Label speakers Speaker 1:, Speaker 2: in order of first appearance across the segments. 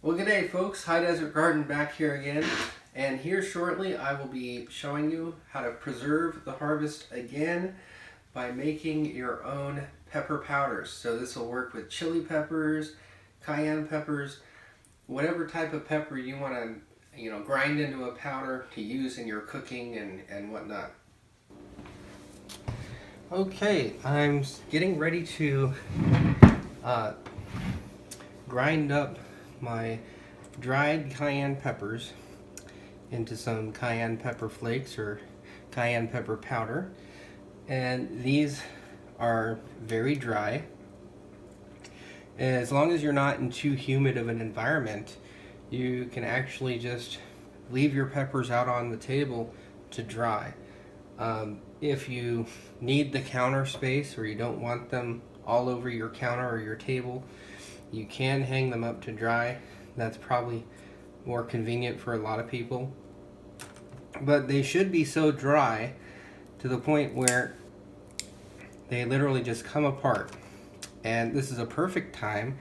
Speaker 1: Well, good day, folks. High Desert Garden back here again. And here shortly I will be showing you how to preserve the harvest again by making your own pepper powders. So this will work with chili peppers, cayenne peppers, whatever type of pepper you want to grind into a powder to use in your cooking and whatnot. Okay, I'm getting ready to grind up my dried cayenne peppers into some cayenne pepper flakes or cayenne pepper powder, and these are very dry. As long as you're not in too humid of an environment, you can actually just leave your peppers out on the table to dry. If you need the counter space or you don't want them all over your counter or your table, you can hang them up to dry. That's probably more convenient for a lot of people. But they should be so dry to the point where they literally just come apart. And this is a perfect time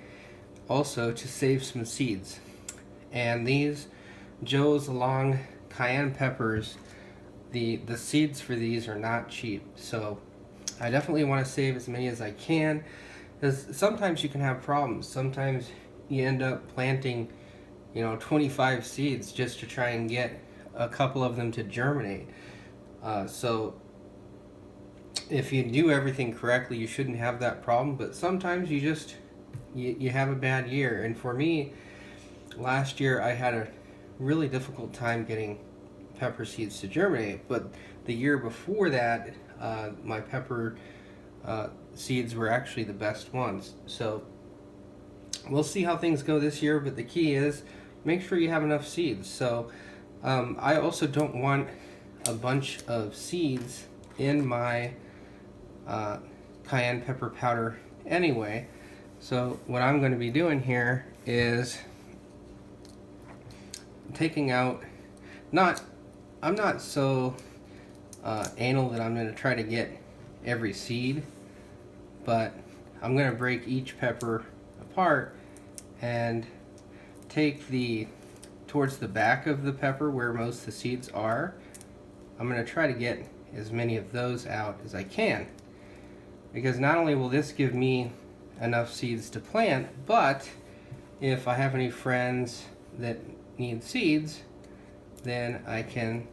Speaker 1: also to save some seeds. And these Joe's long cayenne peppers, the seeds for these are not cheap. So I definitely want to save as many as I can, because sometimes you can have problems. Sometimes you end up planting 25 seeds just to try and get a couple of them to germinate. So if you do everything correctly, you shouldn't have that problem. But sometimes you have a bad year. And for me, last year I had a really difficult time getting pepper seeds to germinate. But the year before that, my pepper seeds were actually the best ones. So we'll see how things go this year, but the key is make sure you have enough seeds. So I also don't want a bunch of seeds in my cayenne pepper powder anyway. So what I'm going to be doing here is taking out, I'm not so anal that I'm going to try to get every seed, but I'm going to break each pepper apart and take towards the back of the pepper where most of the seeds are. I'm going to try to get as many of those out as I can, because not only will this give me enough seeds to plant, but if I have any friends that need seeds, then I can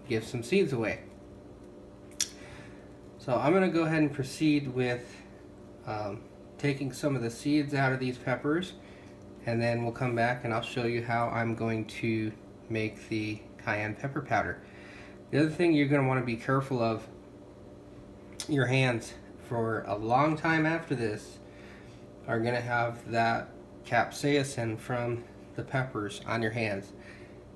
Speaker 1: give some seeds away. So I'm going to go ahead and proceed with taking some of the seeds out of these peppers, and then we'll come back and I'll show you how I'm going to make the cayenne pepper powder. The other thing you're going to want to be careful of, your hands for a long time after this are going to have that capsaicin from the peppers on your hands.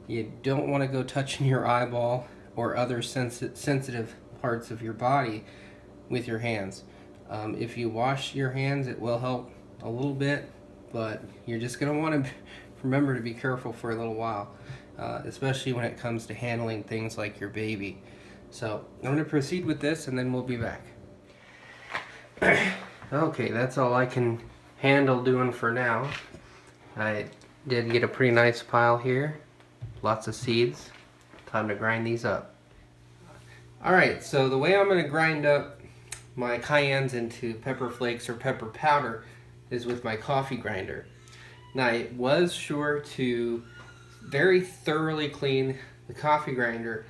Speaker 1: You don't want to go touching your eyeball or other sensitive parts of your body with your hands. If you wash your hands, it will help a little bit, but you're just going to want to remember to be careful for a little while, especially when it comes to handling things like your baby. So I'm going to proceed with this and then we'll be back. Okay, that's all I can handle doing for now. I did get a pretty nice pile here, lots of seeds. Time to grind these up. Alright, so the way I'm going to grind up my cayennes into pepper flakes or pepper powder is with my coffee grinder. Now, I was sure to very thoroughly clean the coffee grinder,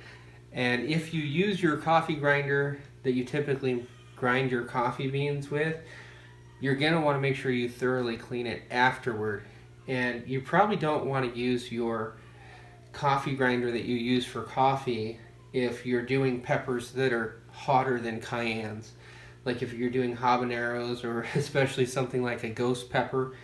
Speaker 1: and if you use your coffee grinder that you typically grind your coffee beans with, you're going to want to make sure you thoroughly clean it afterward. And you probably don't want to use your coffee grinder that you use for coffee if you're doing peppers that are hotter than cayennes. Like if you're doing habaneros or especially something like a ghost pepper,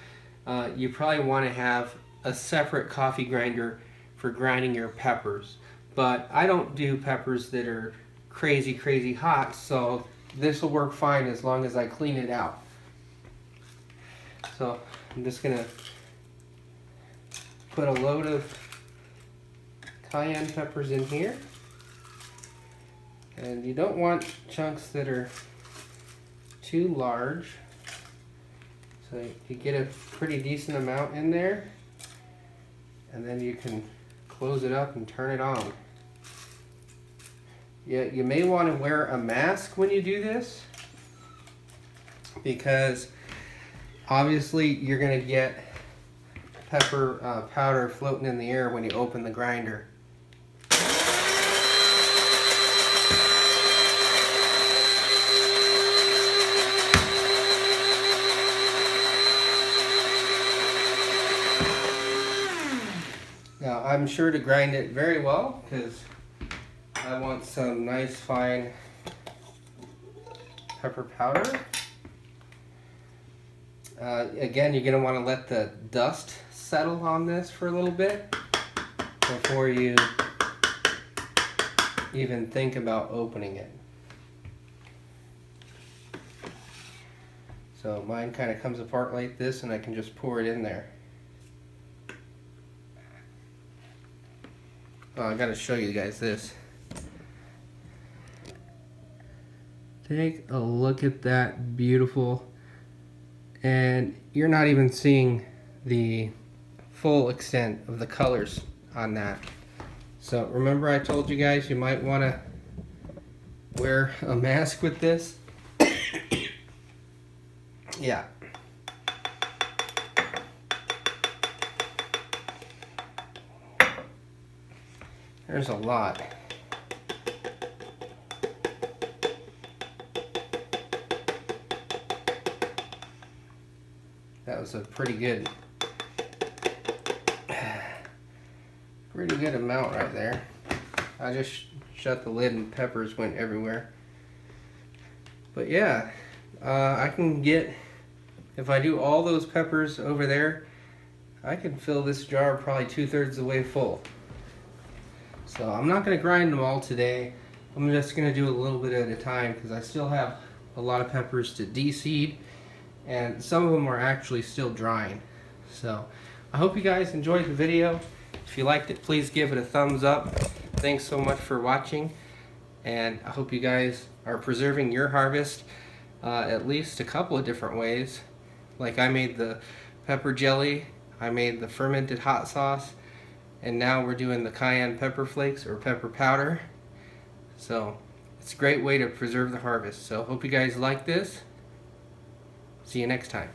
Speaker 1: you probably want to have a separate coffee grinder for grinding your peppers. But I don't do peppers that are crazy hot, so this will work fine as long as I clean it out. So I'm just going to put a load of cayenne peppers in here. And you don't want chunks that are too large, So you get a pretty decent amount in there, and then you can close it up and turn it on. Yeah, you may want to wear a mask when you do this, because obviously you're going to get pepper powder floating in the air when you open the grinder. Now I'm sure to grind it very well because I want some nice fine pepper powder. Again, you're going to want to let the dust settle on this for a little bit before you even think about opening it. So mine kind of comes apart like this, and I can just pour it in there. Oh, I gotta show you guys this. Take a look at that, beautiful. And you're not even seeing the full extent of the colors on that. So remember I told you guys you might want to wear a mask with this? Yeah. There's a lot. That was a pretty good amount right there. I just shut the lid and peppers went everywhere. But yeah, I can get, if I do all those peppers over there, I can fill this jar probably 2/3 the way full. So I'm not going to grind them all today. I'm just going to do a little bit at a time because I still have a lot of peppers to de-seed, and some of them are actually still drying. So I hope you guys enjoyed the video. If you liked it, please give it a thumbs up. Thanks so much for watching, and I hope you guys are preserving your harvest at least a couple of different ways. Like I made the pepper jelly, I made the fermented hot sauce, and now we're doing the cayenne pepper flakes or pepper powder. So it's a great way to preserve the harvest. So hope you guys like this. See you next time.